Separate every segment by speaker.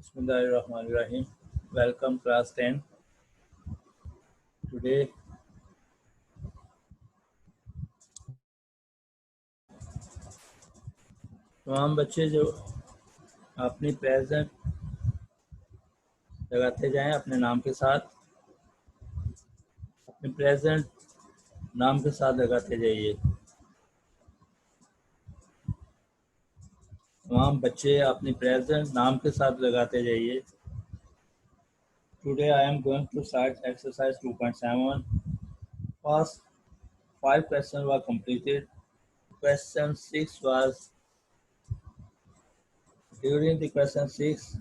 Speaker 1: Bismillahirrahmanirrahim. Welcome class 10. Today तमाम बच्चे जो अपनी प्रेजेंट लगाते जाएं अपने नाम के साथ, अपने प्रेजेंट नाम के साथ लगाते जाइए। तमाम बच्चे अपनी प्रेजेंट नाम के साथ लगाते जाइए। Today I am going to start exercise 2.7. First 5 questions were completed. Question 6 was during the question 6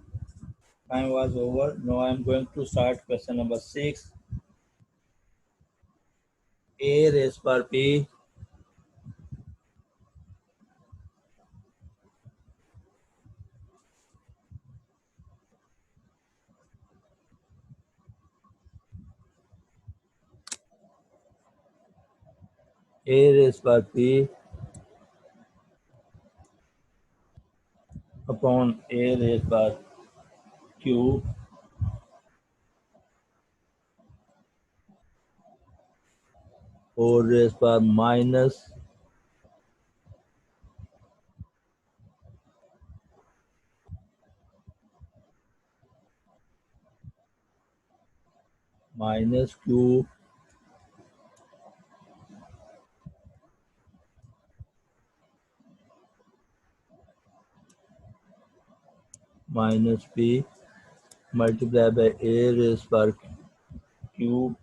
Speaker 1: time was over. Now I am going to start question number 6. A raised by P A raised by P upon A raised by Q whole raised by minus Q minus P multiplied by A raised by Q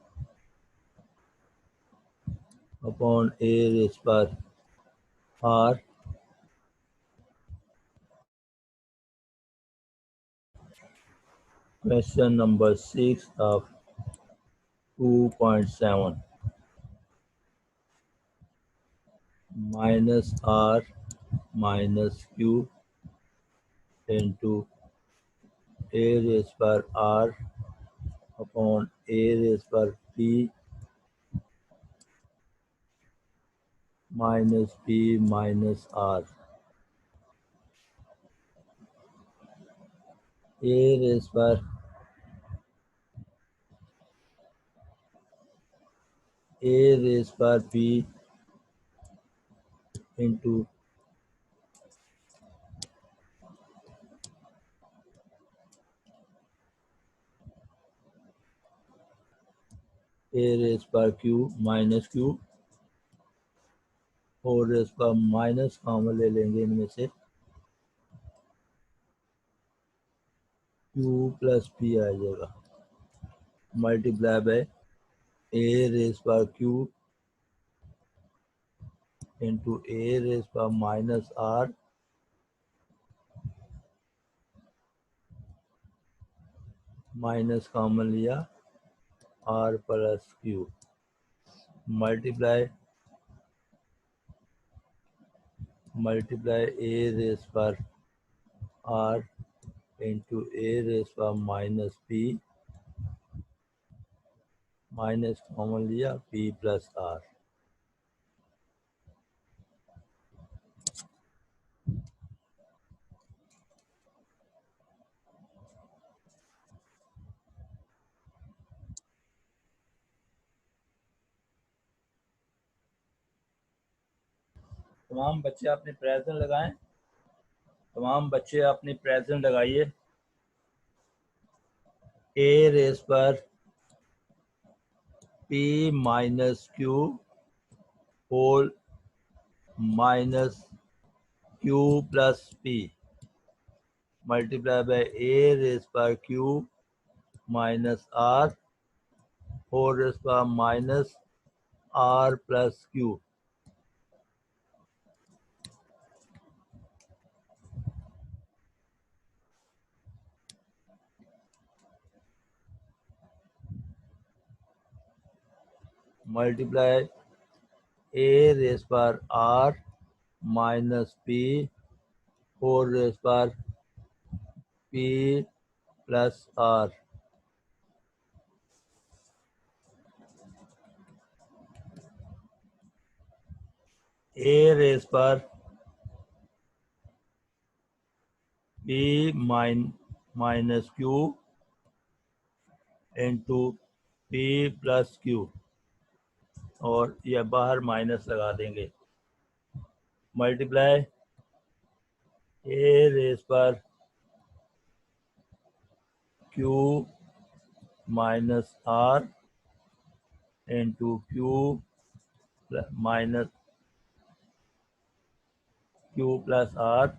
Speaker 1: upon A raised by R question number 6 of 2.7 minus R minus Q into A raised by R upon A raised by P minus P minus R. A raised by P into A raised by Q minus Q और इसका minus common ले लेंगे इनमें से Q plus P आ जाएगा multiply by A raise पर Q into A raise पर माइनस R माइनस कॉमन लिया R plus Q multiply A raise पर R इंटू A रेज पर माइनस P माइनस कॉमन लिया P प्लस R तमाम बच्चे अपने प्रेजेंट लगाएं तमाम बच्चे अपनी प्रेजेंट लगाइए A रेज पर P minus Q whole minus Q plus P multiply by A raise पर Q minus R whole raise पर minus R plus Q multiply A raise पर R minus P whole raise पर P plus R A raise पर P minus Q into P plus Q, और यह बाहर minus लगा देंगे, मल्टीप्लाई ए रेस पर Q minus R into Q minus Q plus are,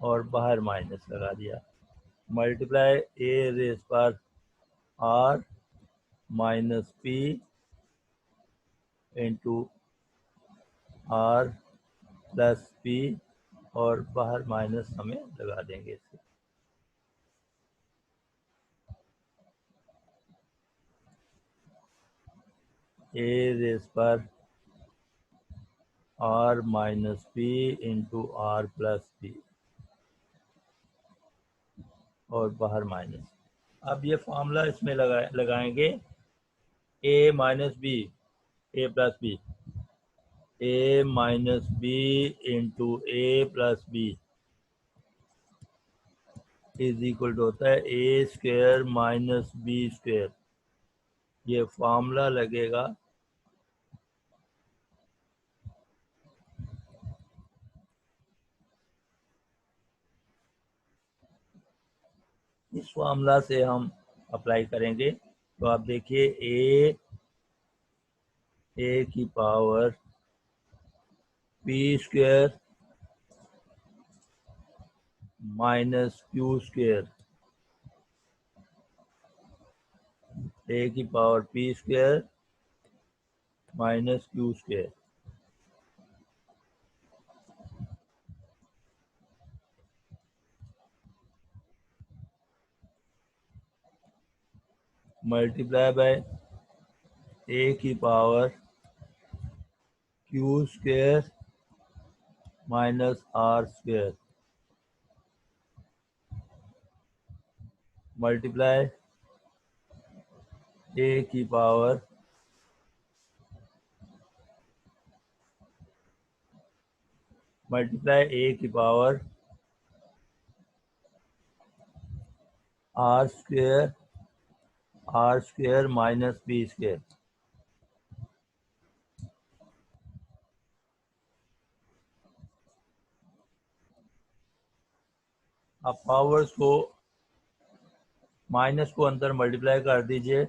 Speaker 1: और बाहर माइनस लगा दिया, मल्टीप्लाई ए रेस पर R minus P into R plus P, और बाहर माइनस हमें लगा देंगे इसके। ए रेस पर R minus P into R plus P, और बाहर माइनस। अब ये फॉर्मूला इसमें लगाएंगे, A minus B, A plus B, A minus B into A plus B is equal to होता है A square minus B square. ये फॉर्मूला लगेगा इस फॉर्मूला से हम अप्लाई करेंगे। तो आप देखिए ए की power P square minus Q square, A की power P square minus Q square, multiply by A की power Q square minus are square, multiply A की power R square minus B square. अब powers को minus को अंदर multiply कर दीजिए,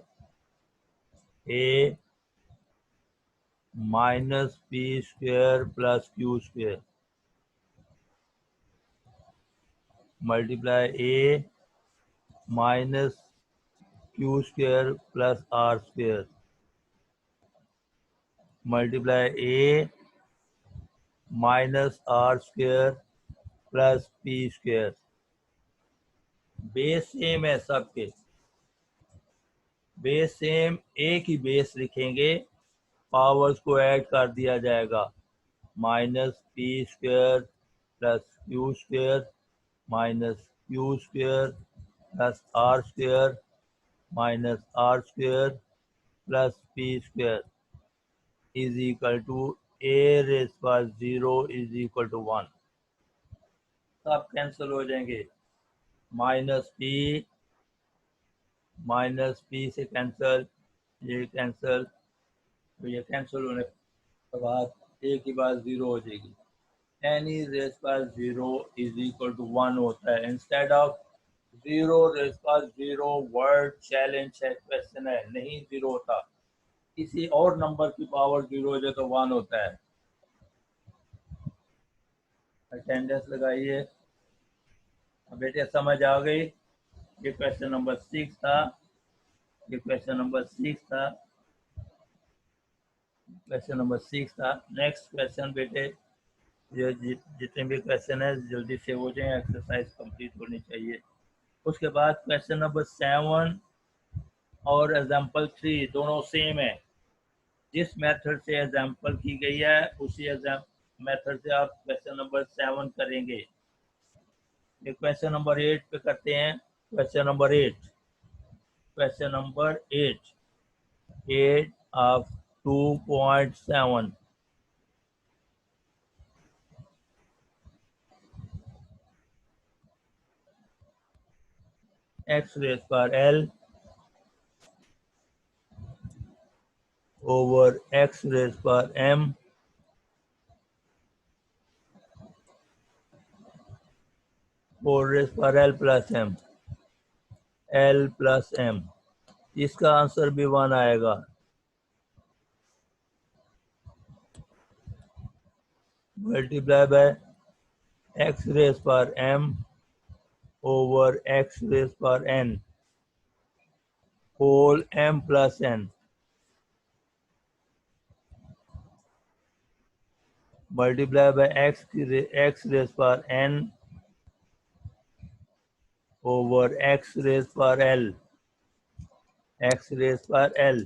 Speaker 1: A minus P square plus Q square, multiply A minus Q square plus are square, multiply A minus are square plus P square. Base same है सबके, base same, एक ही बेस लिखेंगे, पावर्स को ऐड कर दिया जाएगा, minus P square plus Q square minus Q square plus are square minus are square plus P square is equal to a raise पर 0 इज इक्वल टू 1। सब cancel हो जाएंगे, माइनस पी से cancel, ये cancel, तो ये cancel होने के बाद ए की बात 0 हो जाएगी। एनी रेज़ पर 0 इज इक्वल टू 1 होता है, इंस्टेड ऑफ 0 रेज़ पर 0 वर्ड चैलेंज है, क्वेश्चन है, नहीं 0 होता, किसी और नंबर की पावर 0 हो जाए तो 1 होता है। अटेंडेंस लगाइए। बेटे समझ आ गई? ये क्वेश्चन नंबर 6 था, ये क्वेश्चन नंबर 6 था, क्वेश्चन नंबर 6 था। नेक्स्ट क्वेश्चन बेटे, ये जितने भी क्वेश्चन है जल्दी से हो जाए, एक्सरसाइज कंप्लीट होनी चाहिए। उसके बाद क्वेश्चन नंबर 7 और एग्जाम्पल 3 दोनों सेम है। जिस मेथड से एग्जाम्पल की गई है उसी मेथड से आप क्वेश्चन नंबर 7 करेंगे। ये क्वेश्चन नंबर 8 पे करते हैं। Question number 8 of 2.7, x raised power l over x raised power m 4 raised power l plus m। इसका आंसर भी 1 आएगा। Multiply by x raised power m over x raised power n whole m plus n multiply by x raised power n over x raised power l x raised power l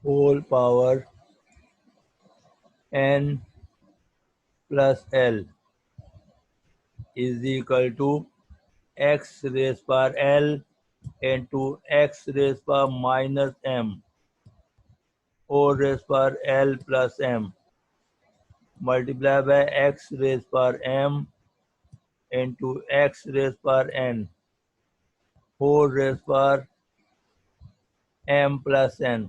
Speaker 1: whole power n plus l is equal to x raised power l into x raised power minus m whole raised power l plus m multiply by x raised power m into x raised power n whole raised power m plus n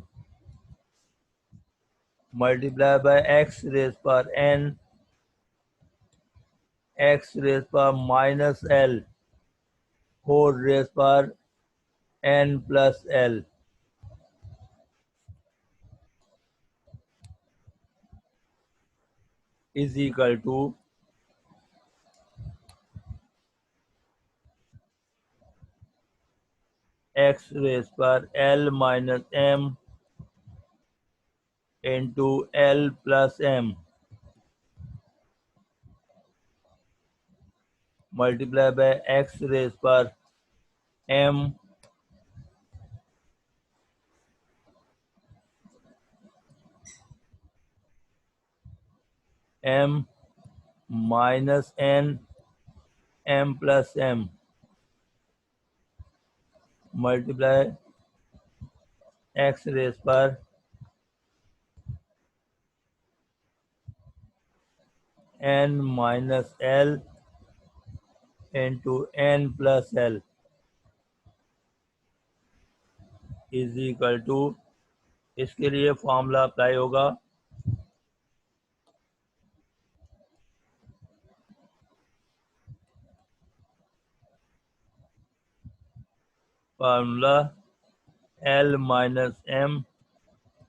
Speaker 1: multiply by x raised power n x raised power minus l whole raised power n plus l is equal to x raised power l minus m into l plus m multiply by x raised power m m minus n m plus m multiply x raised power n minus l into n plus l is equal to इसके लिए formula apply होगा formula L minus m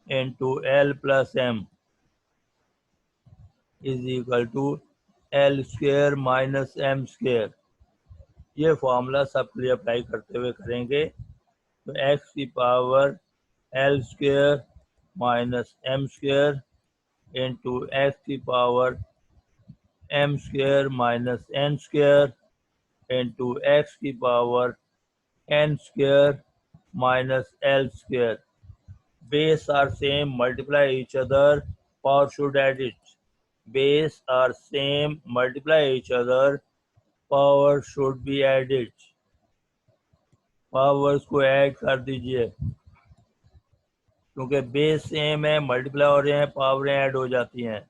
Speaker 1: into L plus m is equal to L square minus m square। ये formula सबके लिए apply करते हुए करेंगे तो x की power L square minus m square into x की power m square minus n square into x की power n square minus L square। Base are same, multiply each other, power should add it। Base are same, multiply each other, power should be added। Powers को add कर दीजिए क्योंकि base same है, multiply हो रहे हैं, पावरें add हो जाती हैं।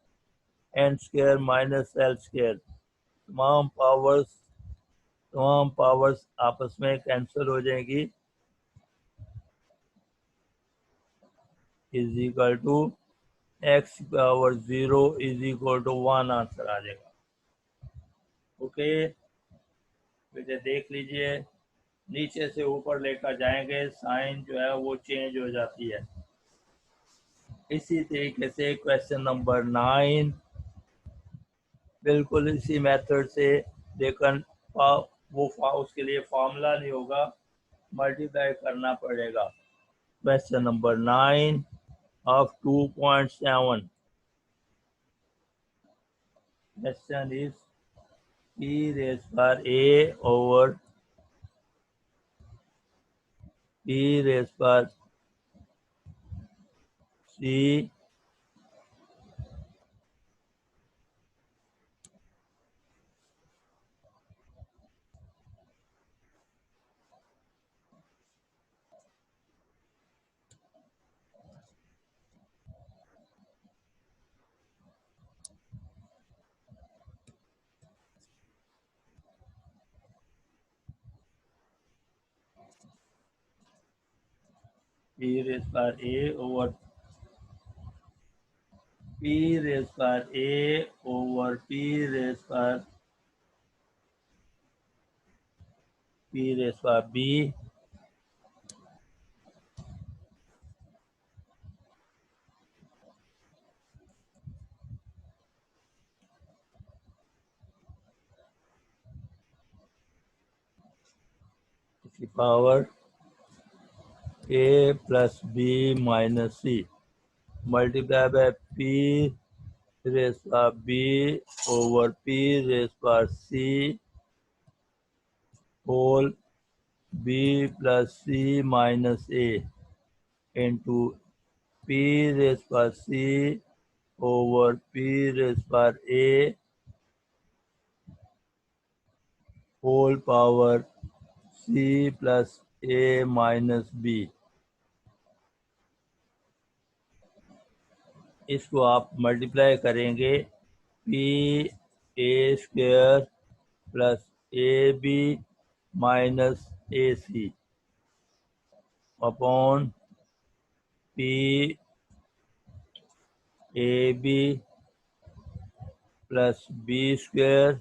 Speaker 1: N square minus L square तमाम पावर्स आपस में कैंसिल हो जाएंगी is equal to X power 0 is equal to 1 answer आ जाएगा। ओके, बेटे देख लीजिए, नीचे से ऊपर लेकर जाएंगे, साइन जो है वो चेंज हो जाती है। इसी तरीके से क्वेश्चन नंबर 9 बिल्कुल इसी मेथड से, लेकिन वो उसके लिए फॉर्मूला नहीं होगा, मल्टीप्लाई करना पड़ेगा। Question number 9 of 2.7 question is e raised power a over e raised power c p raised power a over p raised power a over p raised power b की power a plus b minus c multiply by p raised power b over p raised power c whole b plus c minus a into p raised power c over p raised power a whole power c plus a minus b। इसको आप multiply करेंगे p A square plus A B minus A c upon P a B plus B square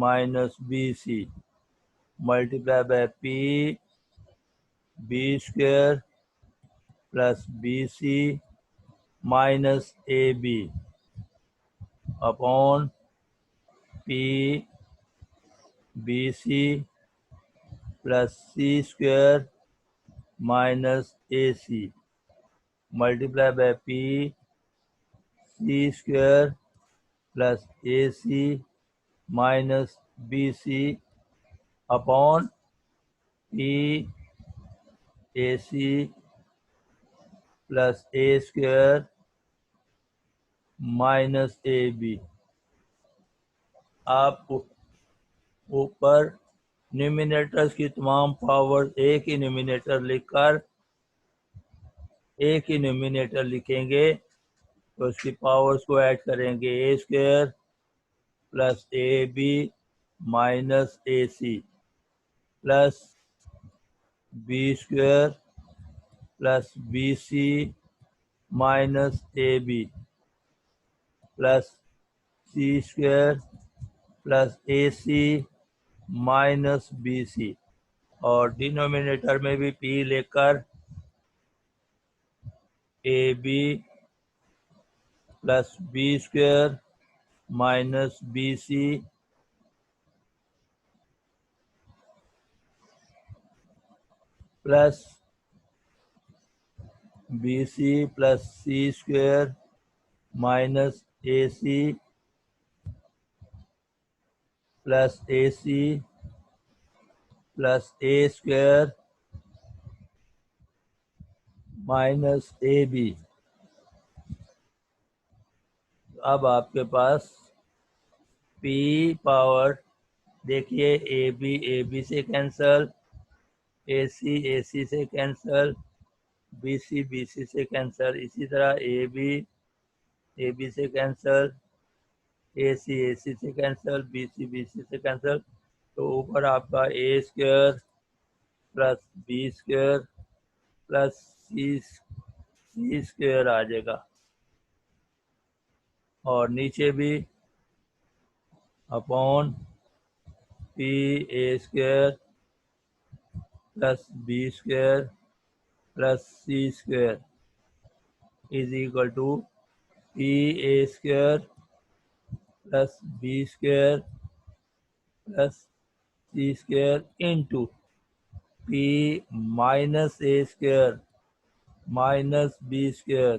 Speaker 1: minus B c multiply by p b square plus B C minus A b upon p b C plus C square minus A c multiply by p c square plus A C minus B c upon P a C plus A square minus A b. आप ऊपर numerators की तमाम powers एक ही numerator लिखकर एक ही numerator लिखेंगे तो उसकी पावर्स को ऐड करेंगे A square plus A B minus A C plus B square plus B C minus A B plus C square plus A C minus B C और denominator में भी पी लेकर A B plus B square minus B C plus B C plus C square minus A C plus A C plus A square minus A B. अब आपके पास P power देखिए A B से cancel, ए सी से cancel, B C से cancel, इसी तरह A B से cancel, ए सी से कैंसल, बी सी से कैंसल। तो ऊपर आपका A square plus B square plus C square आ जाएगा और नीचे भी upon P A square plus B square plus C square is equal to P A square plus B square plus C square into P minus A square minus B square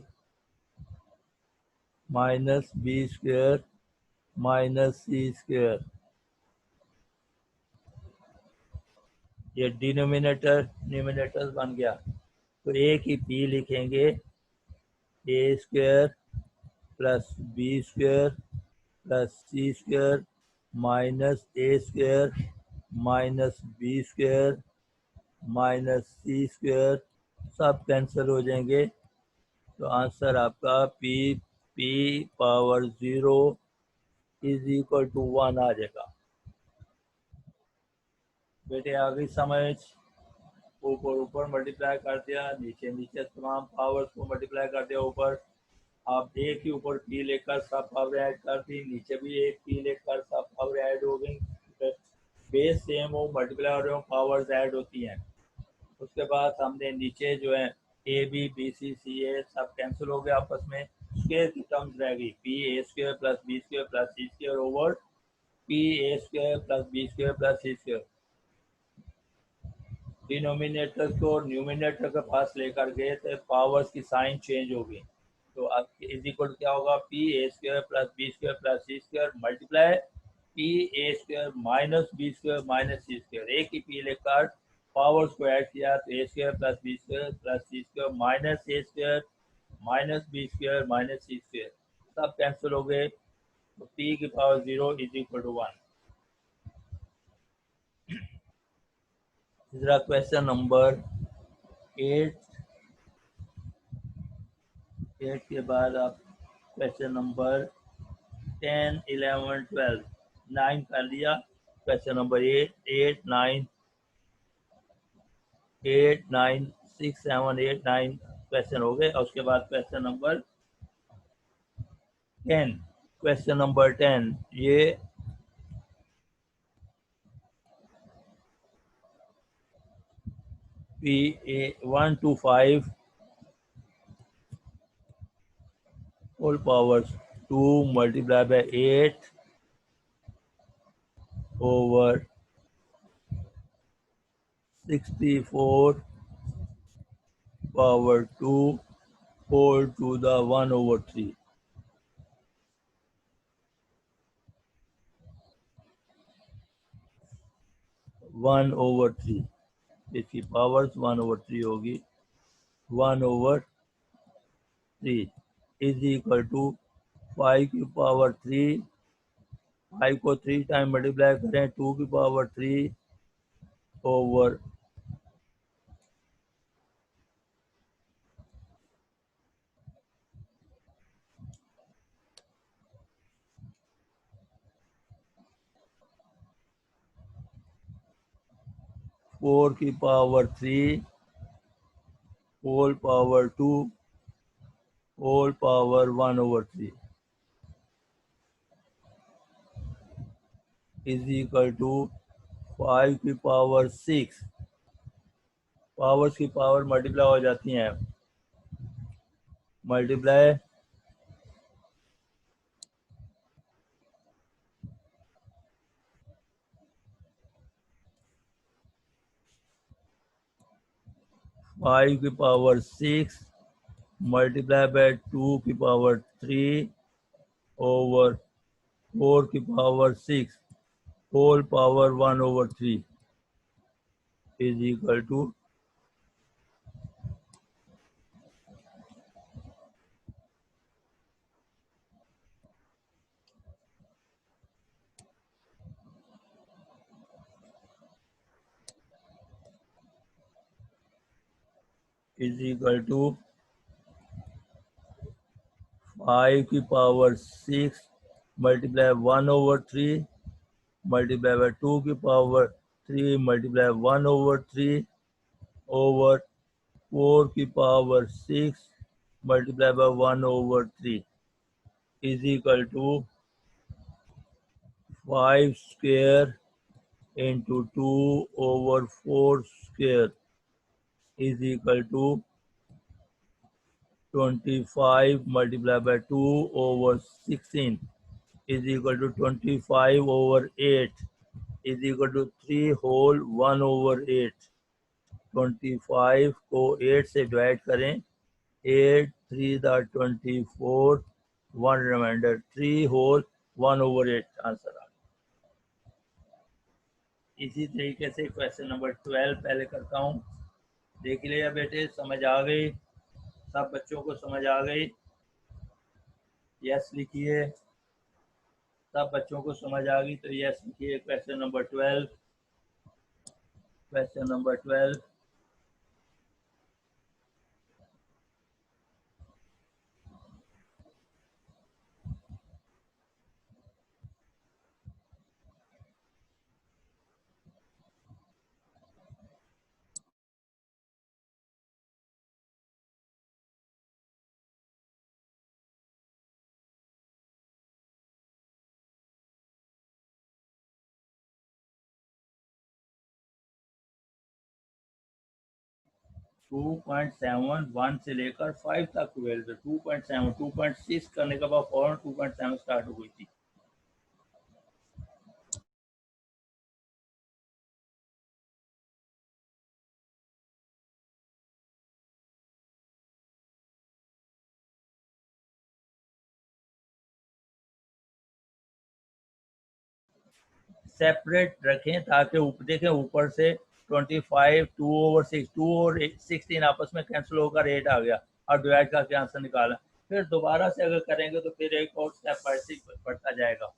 Speaker 1: minus B square minus C square. ये numerator बन गया तो एक ही P लिखेंगे A square plus B square plus C square minus A square minus B square minus C square सब cancel हो जाएंगे तो आंसर आपका P power 0 is equal to 1 आ जाएगा। बेटे आ गई समझ? ऊपर ऊपर मल्टीप्लाई कर दिया, नीचे नीचे तमाम पावर्स को मल्टीप्लाई कर दिया। ऊपर आप एक ही ऊपर पी लेकर सब पावर ऐड कर दी, नीचे भी एक पी लेकर सब पावर ऐड हो गई। बेस सेम हो, मल्टीप्लाई हो रहे हो, पावर्स ऐड होती हैं। उसके बाद हमने नीचे जो है ए बी सी सी ए सब कैंसिल हो गया आपस में, स्क्वायर की टर्म्स रह गई, पी ए square plus B square plus सी स्क्वायर ओवर पी ए square plus B square plus सी स्क्वायर। डिनोमिनेटर को न्यूमिनेटर के पास लेकर गए तो पावर्स की साइन चेंज हो गई। तो अब इज इक्वल क्या होगा, पी ए square plus B square plus सी स्क्वायर मल्टीप्लाई पी ए square minus B square minus C square. एक ही पी लेकर पावर्स को ऐड किया तो A square plus B square plus C square minus A square minus B square minus C square सब cancel हो गए। तो पी की पावर 0 इज इक्वल टू 1। तीसरा क्वेश्चन नंबर 8। 8 के बाद आप क्वेश्चन नंबर 10, 11, 12, 9 कर लिया। क्वेश्चन नंबर 8, 8, 9, 8, 9, 6, 7, 8, 9 क्वेश्चन हो गए। और उसके बाद क्वेश्चन नंबर 10। क्वेश्चन नंबर 10 ये p a 1 to 5 whole powers 2 multiply by 8 over 64 power 2 whole to the 1 over 3। 1 over 3 इसकी पावर्स 1 over 3 होगी। 1 over 3 इज इक्वल टू 5 की पावर 3, 5 को 3 टाइम मल्टीप्लाई करें 2 की पावर 3 ओवर 4 की power 3 whole power 2 whole power 1 over 3 is equal to 5 की power 6। Powers की power multiply हो जाती हैं, मल्टीप्लाई 5 की पावर 6 मल्टीप्लाई बाय 2 की पावर 3 ओवर 4 की power 6 whole power 1 over 3 is equal to is equal to 5 की power 6 multiply 1 over 3 multiply by 2 की पावर 3 मल्टीप्लाई 1 over 3 ओवर 4 की power 6 multiply by 1 over 3 is equal to 5 square into 2 over 4 square is equal to 25 multiplied by 2 over 16 is equal to 25 over 8 is equal to 3 whole 1 over 8। 25 को 8 से divide करें, 8 3 the 24 1 remainder 3 whole 1 over 8 answer आ गया। इसी तरीके से question number 12 पहले करता हूँ। देख लिया बेटे, समझ आ गई? सब बच्चों को समझ आ गई? यस लिखिए। सब बच्चों को समझ आ गई तो यस लिखिए। Question number 12। क्वेश्चन नंबर 12 2.7 1 से लेकर 5 तक ट्वेल्व, 2.7 2.6 करने के बाद फौरन 2.7 स्टार्ट हो गई थी। सेपरेट रखें ताकि ऊपर देखें, ऊपर से 25 2 over 6 2 और 16 आपस में कैंसिल होकर 8 आ गया और डिवाइड करके आंसर निकाला। फिर दोबारा से अगर करेंगे तो फिर एक और स्टेप ऐसे बढ़ता जाएगा,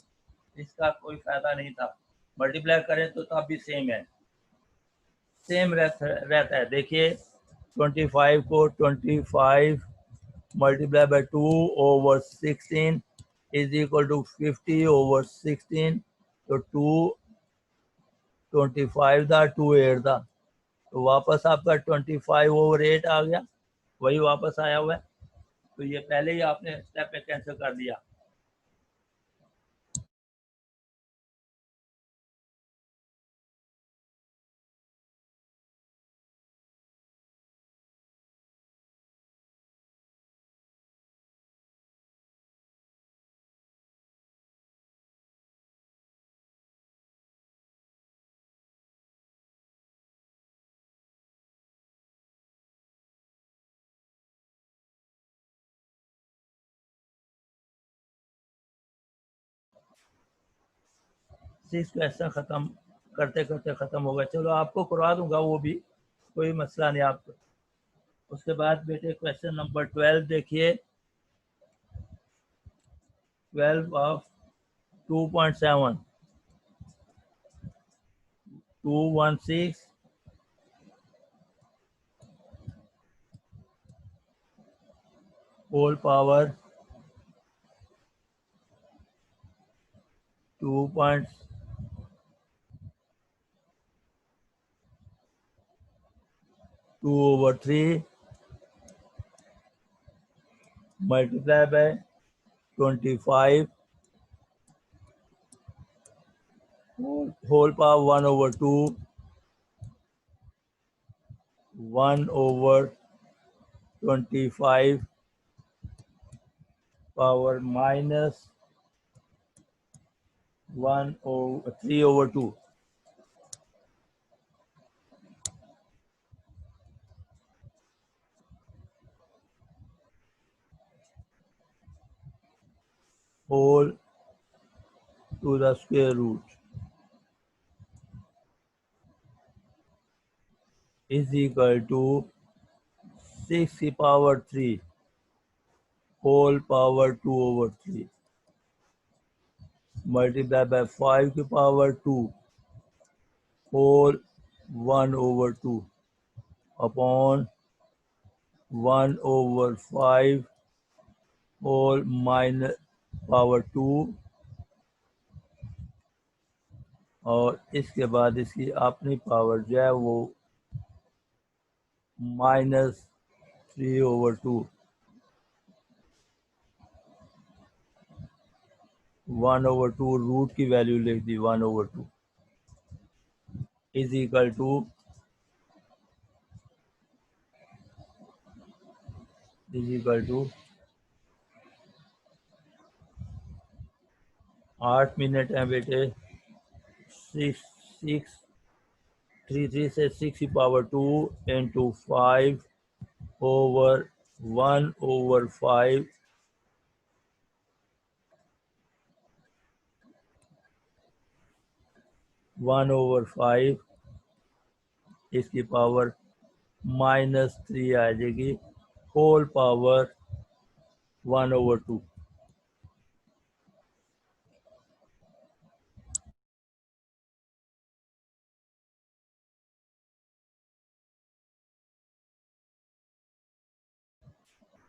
Speaker 1: इसका कोई फायदा नहीं था। मल्टीप्लाई करें तो तब भी सेम है, सेम रहता है। देखिए 25 को 25 multiply by 2 over 16 is equal to 50 over 16। तो 25 था, 2 8 था, तो वापस आपका 25 over 8 आ गया, वही वापस आया हुआ है। तो ये पहले ही आपने स्टेप में कैंसिल कर दिया। सिक्स क्वेश्चन खत्म करते करते खत्म हो गया। चलो आपको करवा दूंगा, वो भी कोई मसला नहीं आपको। उसके बाद बेटे क्वेश्चन नंबर 12 देखिए, 12 of 2.7 216 whole power 2.2 over 3 multiplied by 25 whole power 1 over 2 1 over 25 power minus 1 over 3 over 2 whole to the square root is equal to 6 की power 3 whole power 2 over 3 multiplied by 5 की power 2 whole 1 over 2 upon 1 over 5 whole minus power 2, और इसके बाद इसकी अपनी power जो है वो -3/2 1/2 रूट की वैल्यू लिख दी 1/2 इज इक्वल टू 8 मिनट है बेटे। 6 से 6 की पावर 2 इंटू 5 ओवर 1/5 1/5 इसकी पावर -3 आ जाएगी होल पावर 1/2।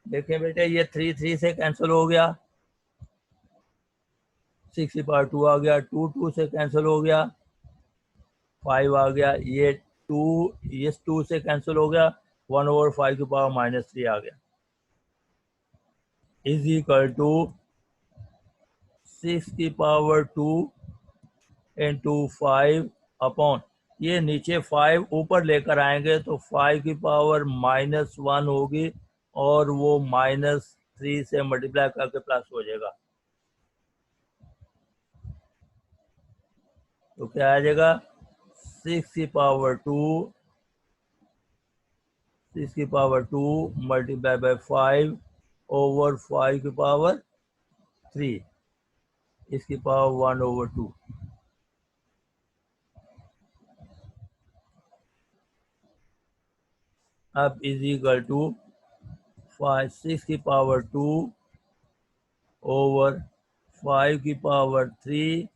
Speaker 1: देखें बेटे ये 3 से कैंसिल हो गया, 6 की पावर 2 आ गया, 2 से कैंसिल हो गया, 5 आ गया, ये 2 से कैंसिल हो गया, 1/5 की पावर -3 आ गया इज इक्वल टू 6 की पावर 2 इंटू 5 अपॉन ये नीचे 5 ऊपर लेकर आएंगे तो 5 की पावर -1 होगी और वो -3 से मल्टीप्लाई करके प्लस हो जाएगा। तो क्या आ जाएगा 6 की पावर 2 मल्टीप्लाई बाय 5 ओवर 5 की पावर 3 इसकी पावर 1/2 अब इज इक्वल टू 6 की पावर 2 ओवर 5 की पावर 3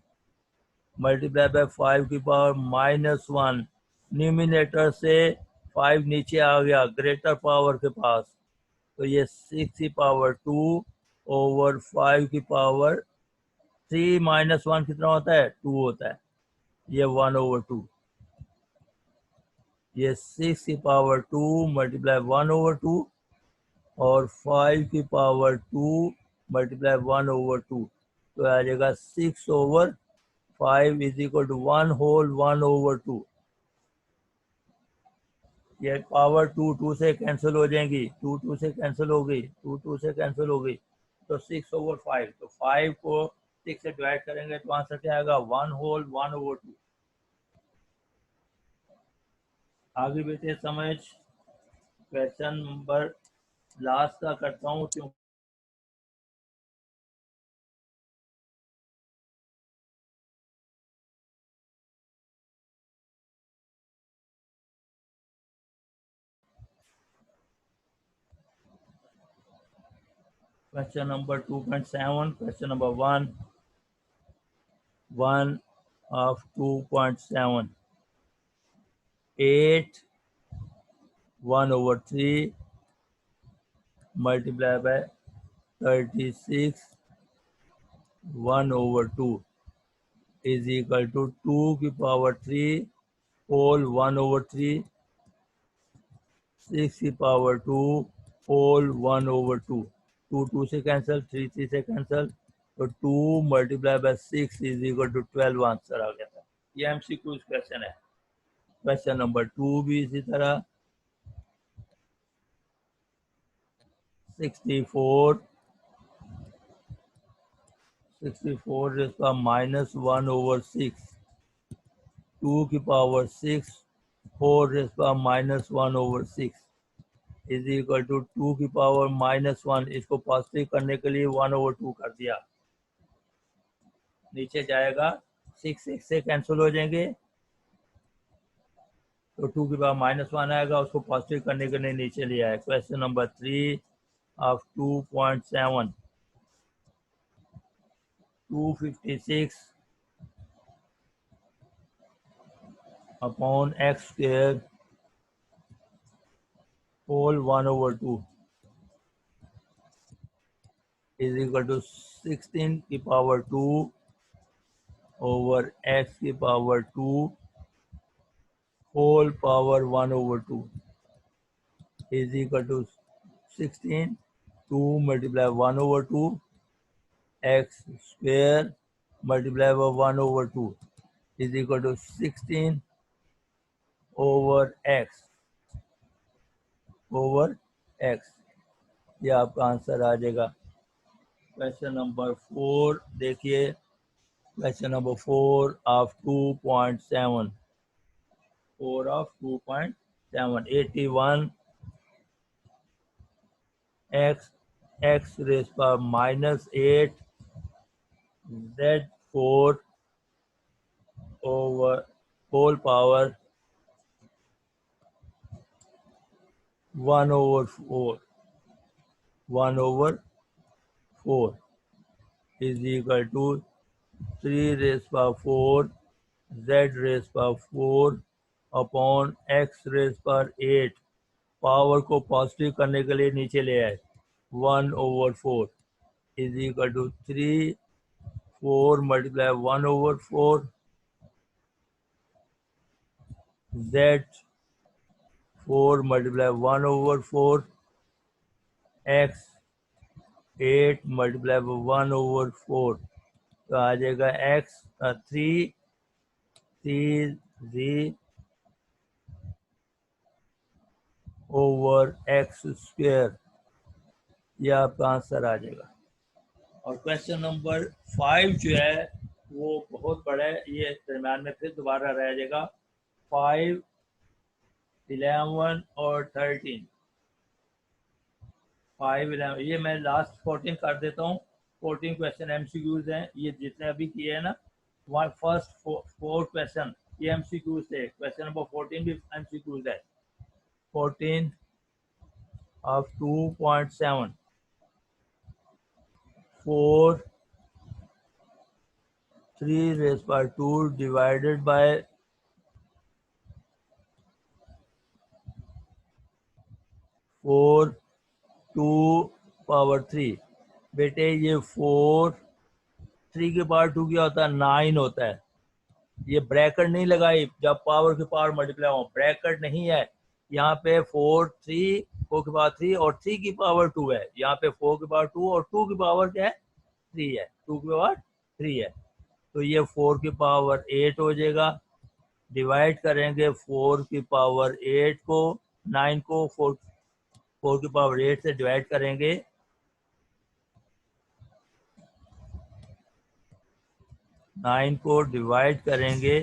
Speaker 1: मल्टीप्लाई बाय 5 की पावर -1। न्यूमिनेटर से 5 नीचे आ गया ग्रेटर पावर के पास, तो ये 6 की पावर 2 ओवर 5 की पावर 3 -1 कितना होता है 2 होता है, ये 1/2। ये 6 की पावर 2 मल्टीप्लाई 1/2 और 5 की पावर 2 मल्टीप्लाई 1/2, तो आ जाएगा 6/5 इज इक्वल टू 1/2। ये पावर 2 से कैंसिल हो जाएंगी, 2 से कैंसिल हो गई, 2 से कैंसिल हो गई, तो 6/5। तो 5 को 6 से डिवाइड करेंगे तो आंसर क्या आएगा 1/2। आगे बढ़ते समझ। क्वेश्चन नंबर लास्ट का करता हूँ क्यों। Question number 2.7, question number 1 of 2.7, 8 1/3 multiplied by 36 1/2 is equal to 2 की पावर 3 whole 1/3, 6 की पावर 2 whole 1/2। 2 से कैंसिल, 3 से कैंसिल, तो 2 multiply by 6 is equal to 12 answer आ गया था। ये एमसीक्यू क्वेश्चन है। क्वेश्चन नंबर 2 भी इसी तरह 64 इसका -1/6, 2 की पावर 6 4 इसका -1/6 इज इक्वल टू 2 की पावर -1। इसको पॉजिटिव करने के लिए 1/2 कर दिया। नीचे जाएगा 6 से कैंसिल हो जाएंगे, तो 2 की पावर -1 आएगा, उसको पॉजिटिव करने के लिए नीचे ले आए। Question number 3 of 2.7, 256 upon x square whole 1/2 is equal to 16 की पावर 2 ओवर x की power 2 whole power 1/2 is equal to 16, 2 multiply 1/2 x square multiply by 1/2 is equal to 16 over x ये आपका आंसर आ जाएगा। क्वेश्चन नंबर 4 देखिए, question number 4 of 2.7, 81 x raised power -8 z4 over whole power 1/4 is equal to 3 raised power 4 z raised power 4 upon x raised power 8। Power को positive करने के लिए नीचे ले आए 1/4 is equal to 3 4 multiply 1/4 z4 multiply 1/4 x 8 multiply 1/4, तो आ जाएगा x 3 3 over x square, ये आपका आंसर आ जाएगा। और क्वेश्चन नंबर 5 जो है वो बहुत बड़ा है, ये दरम्यान में फिर दोबारा रह जाएगा। 5, 11 और 13, 5, 11, ये मैं लास्ट 14 कर देता हूँ। 14 क्वेश्चन एमसीक्यूज हैं, ये जितने अभी किए हैं ना, फर्स्ट 4 क्वेश्चन ये एमसीक्यूज थे। क्वेश्चन नंबर 14 भी एमसीक्यूज है। 14 of 2.7, 4 3 raised by 2 divided by 4 2 power 3। बेटे ये 4 3 के पावर 2 क्या होता है, 9 होता है। ये ब्रैकेट नहीं लगाई जब पावर की पावर मल्टीप्लाई हो, ब्रैकेट नहीं है यहाँ पे। 4 3 4 की पावर 3 और 3 की पावर 2 है। यहाँ पे 4 की पावर 2 और 2 की पावर क्या है, 3 है। 2 की पावर 3 है, तो ये 4 की पावर 8 हो जाएगा। डिवाइड करेंगे 4 की पावर 8 को, 9 को 4 की पावर 8 से डिवाइड करेंगे। 9 को डिवाइड करेंगे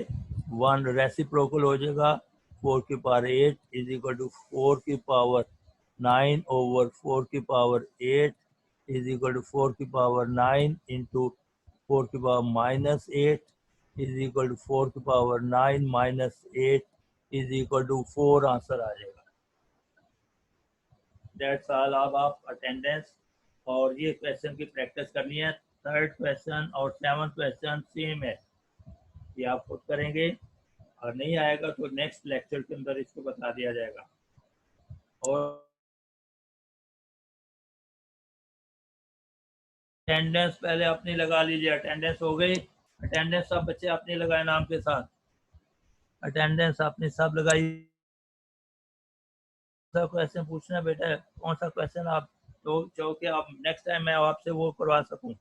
Speaker 1: 1 रेसिप्रोकल हो जाएगा। 4 की पावर 8 इज इक्वल टू 4 की पावर 9 ओवर 4 की पावर 8 इज इक्वल टू 4 की पावर 9 इंटू 4 की power minus 8 is equal to 4 की power 9 minus 8 is equal to 4 answer आ जाएगा। That's all. अब आप अटेंडेंस और ये क्वेश्चन की प्रैक्टिस करनी है। 3rd क्वेश्चन और 7th क्वेश्चन सेम है, ये आप खुद करेंगे। और नहीं आएगा तो नेक्स्ट लेक्चर के अंदर इसको बता दिया जाएगा। और अटेंडेंस पहले अपनी लगा लीजिए। अटेंडेंस हो गई? अटेंडेंस सब बच्चे अपनी लगाए नाम के साथ। अटेंडेंस अपनी सब लगाई। क्वेश्चन पूछना बेटा, कौन सा क्वेश्चन आप जो कि आप नेक्स्ट टाइम मैं आपसे वो करवा सकूं।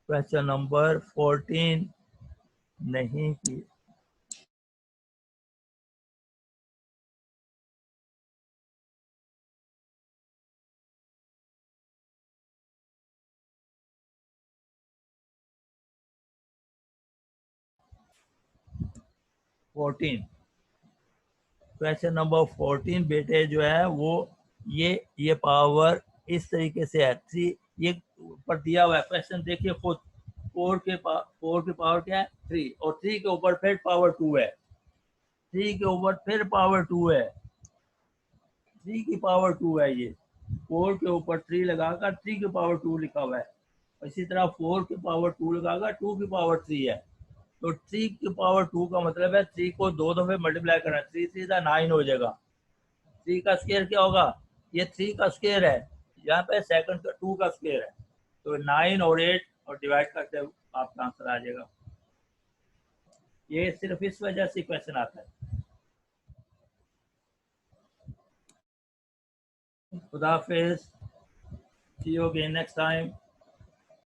Speaker 1: क्वेश्चन नंबर 14 नहीं की। क्वेश्चन नंबर 14 बेटे जो है वो ये पावर इस तरीके से है। 3 ये ऊपर दिया हुआ है क्वेश्चन, देखिए खुद। 4 के पावर क्या है, 3, और 3 के ऊपर फिर पावर 2 है। 3 के ऊपर फिर पावर 2 है। 3 की पावर 2 है ये। 4 के ऊपर 3 लगाकर 3 की पावर 2 लिखा हुआ है। इसी तरह 4 की पावर 2 लगाकर 2 की पावर 3 है। तो 3 की पावर 2 का मतलब है 3 को 2 दफे मल्टीप्लाई करना है। 3 3 9 हो जाएगा। 3 का स्क्वायर क्या होगा, ये 3 का स्क्वायर है, यहाँ पे सेकंड का 2 का स्क्वायर है। तो 9 और 8 और डिवाइड करते आपका आंसर आ जाएगा। ये सिर्फ इस वजह से क्वेश्चन आता है। खुदा हाफिज, सी यू अगेन नेक्स्ट टाइम।